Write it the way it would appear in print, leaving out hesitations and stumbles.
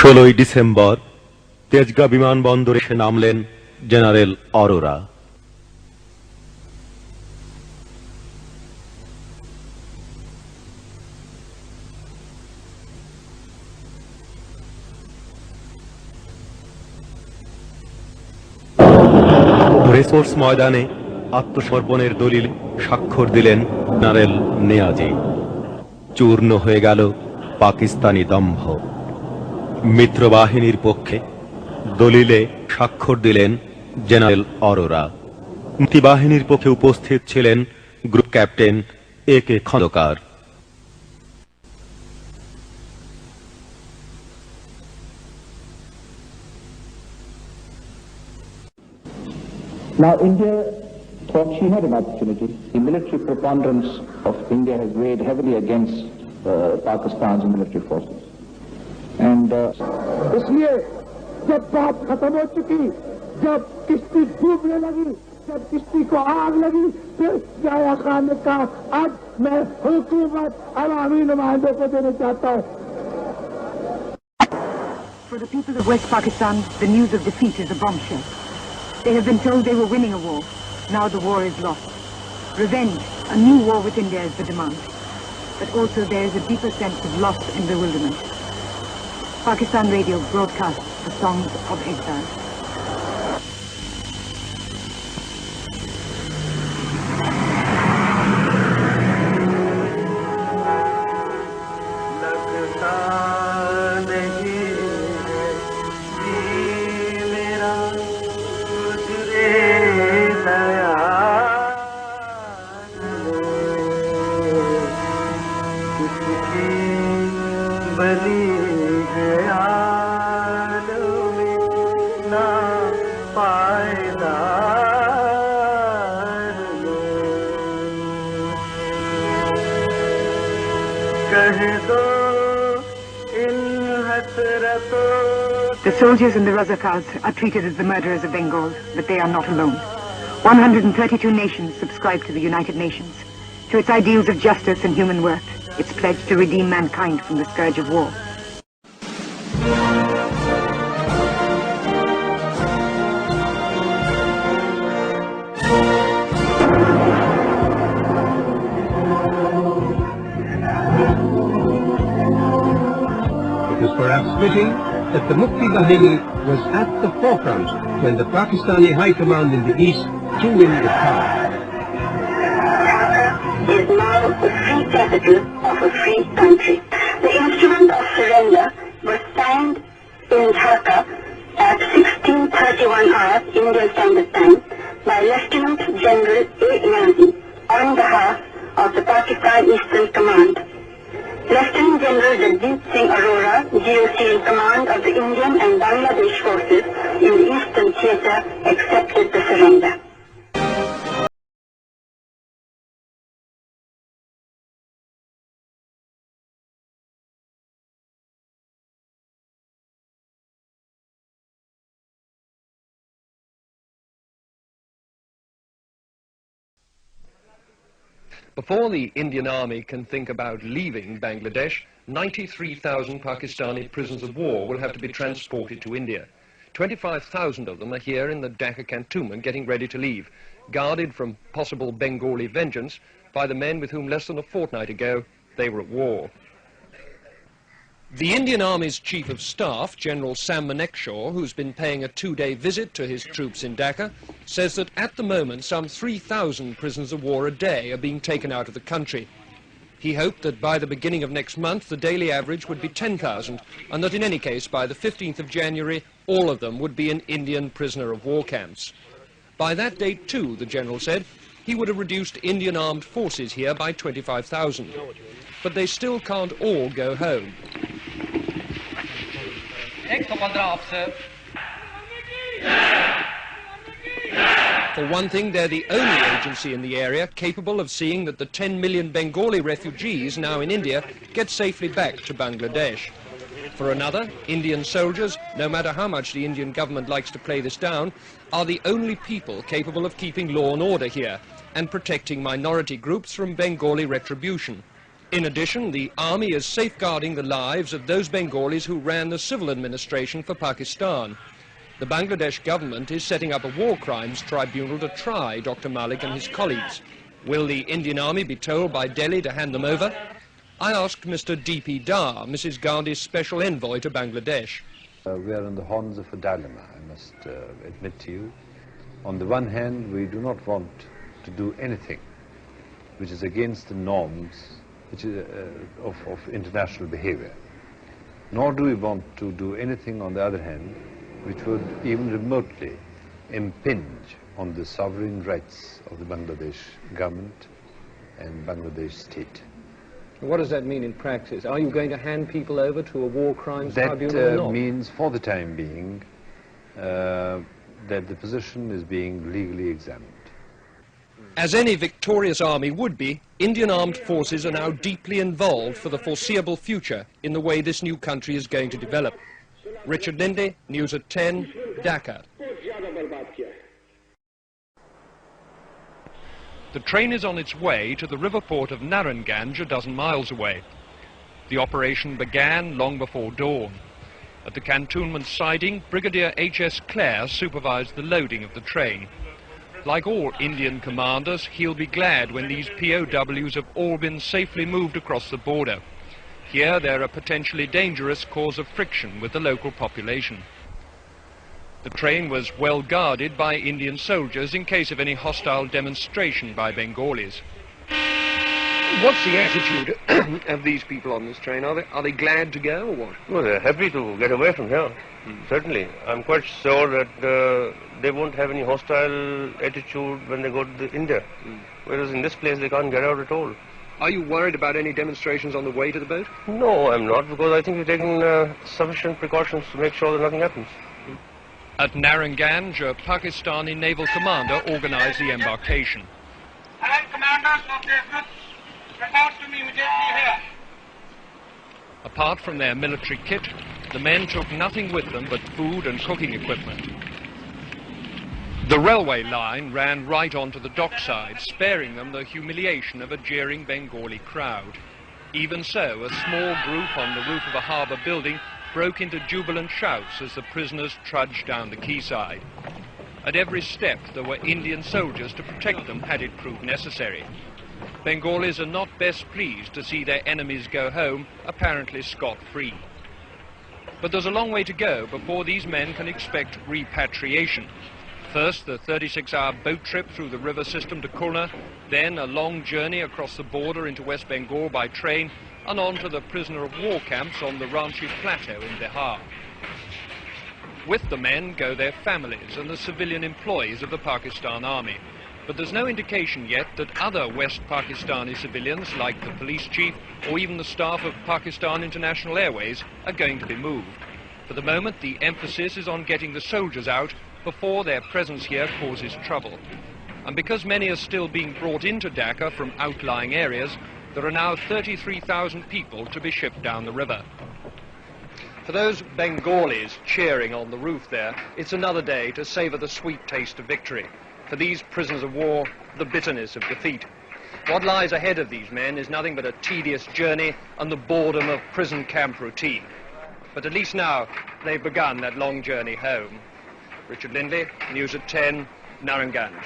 16 December Tejgaon বিমানবন্দরে এসে নামলেন জেনারেল অরোরা। রেসকোর্স ময়দানে আত্মসমর্পণের দলিল স্বাক্ষর দিলেন জেনারেল নিয়াজি। চূর্ণ হয়ে গেল পাকিস্তানি দম্ভ। মিত্রবাহিনীর পক্ষে দলিলে স্বাক্ষর দিলেন জেনারেল অরোরা। মুক্তিবাহিনীর পক্ষে উপস্থিত ছিলেন group captain A.K. Khandakar. Now, India thought she had an opportunity. The military preponderance of India has weighed heavily against Pakistan's military forces. And इसलिए जब बात खत्म हो चुकी, जब किश्ती डूबने लगी, जब किश्ती को आग लगी, फिर याया खान ने कहा अब मैं हुकूमत अवामी नुमाइंदों को देना चाहता हूं। For the people of West Pakistan, the news of defeat is a bombshell. They have been told they were winning a war. Now the war is lost. Revenge, a new war with India is the demand. But also there is a deeper sense of loss and bewilderment. Pakistan Radio broadcasts the songs of exile. The soldiers and the Razakars are treated as the murderers of Bengal, but they are not alone. 132 nations subscribe to the United Nations, to its ideals of justice and human worth, its pledge to redeem mankind from the scourge of war. It was perhaps fitting that the Mukti Bahini was at the forefront when the Pakistani High Command in the East threw in the power. Is now the free capital of a free country. The instrument of surrender was signed in Dhaka at 16:31 hours Indian Standard Time by Lieutenant General A. Niazi on behalf of the Pakistan Eastern Command. Lieutenant General Jagdeep Singh Arora, GOC in command of the Indian and Bangladesh forces in the Eastern Theatre, accepted the surrender. Before the Indian Army can think about leaving Bangladesh, 93,000 Pakistani prisoners of war will have to be transported to India. 25,000 of them are here in the Dhaka cantonment getting ready to leave, guarded from possible Bengali vengeance by the men with whom less than a fortnight ago they were at war. The Indian Army's Chief of Staff, General Sam Manekshaw, who's been paying a 2-day visit to his troops in Dhaka, says that at the moment some 3,000 prisoners of war a day are being taken out of the country. He hoped that by the beginning of next month the daily average would be 10,000, and that in any case by the 15th of January all of them would be in Indian prisoner of war camps. By that date too, the General said, he would have reduced Indian armed forces here by 25,000. But they still can't all go home. For one thing, they're the only agency in the area capable of seeing that the 10 million Bengali refugees now in India get safely back to Bangladesh. For another, Indian soldiers, no matter how much the Indian government likes to play this down, are the only people capable of keeping law and order here and protecting minority groups from Bengali retribution. In addition, the army is safeguarding the lives of those Bengalis who ran the civil administration for Pakistan. The Bangladesh government is setting up a war crimes tribunal to try Dr. Malik and his colleagues. Will the Indian army be told by Delhi to hand them over? I asked Mr. D.P. Dar, Mrs. Gandhi's special envoy to Bangladesh. We are on the horns of a dilemma, I must admit to you. On the one hand, we do not want to do anything which is against the norms of international behavior. Nor do we want to do anything, on the other hand, which would even remotely impinge on the sovereign rights of the Bangladesh government and Bangladesh state. What does that mean in practice? Are you going to hand people over to a war crimes tribunal or not? That means, for the time being, that the position is being legally examined. As any victorious army would be, Indian armed forces are now deeply involved for the foreseeable future in the way this new country is going to develop. Richard Lindley, News at 10, Dhaka. The train is on its way to the river port of Naranganj, a dozen miles away. The operation began long before dawn. At the cantonment siding, Brigadier H.S. Clare supervised the loading of the train. Like all Indian commanders, he'll be glad when these POWs have all been safely moved across the border. Here they're a potentially dangerous cause of friction with the local population. The train was well guarded by Indian soldiers in case of any hostile demonstration by Bengalis. What's the attitude of these people on this train? Are they glad to go or what? No, they're happy to get away from here. Certainly. I'm quite sure that they won't have any hostile attitude when they go to India. Whereas in this place they can't get out at all. Are you worried about any demonstrations on the way to the boat? No, I'm not, because I think we've taken sufficient precautions to make sure that nothing happens. At Naranganj, a Pakistani naval commander organized the embarkation. All commanders of the groups, report to me immediately here. Apart from their military kit, the men took nothing with them but food and cooking equipment. The railway line ran right onto the dockside, sparing them the humiliation of a jeering Bengali crowd. Even so, a small group on the roof of a harbour building broke into jubilant shouts as the prisoners trudged down the quayside. At every step there were Indian soldiers to protect them had it proved necessary. Bengalis are not best pleased to see their enemies go home apparently scot-free. But there's a long way to go before these men can expect repatriation. First, the 36-hour boat trip through the river system to Khulna, then a long journey across the border into West Bengal by train, and on to the prisoner of war camps on the Ranchi Plateau in Bihar. With the men go their families and the civilian employees of the Pakistan Army. But there's no indication yet that other West Pakistani civilians, like the police chief or even the staff of Pakistan International Airways, are going to be moved. For the moment, the emphasis is on getting the soldiers out before their presence here causes trouble. And because many are still being brought into Dhaka from outlying areas, there are now 33,000 people to be shipped down the river. For those Bengalis cheering on the roof there, it's another day to savour the sweet taste of victory. For these prisoners of war, the bitterness of defeat. What lies ahead of these men is nothing but a tedious journey and the boredom of prison camp routine. But at least now, they've begun that long journey home. Richard Lindley, News at 10, Naranganj.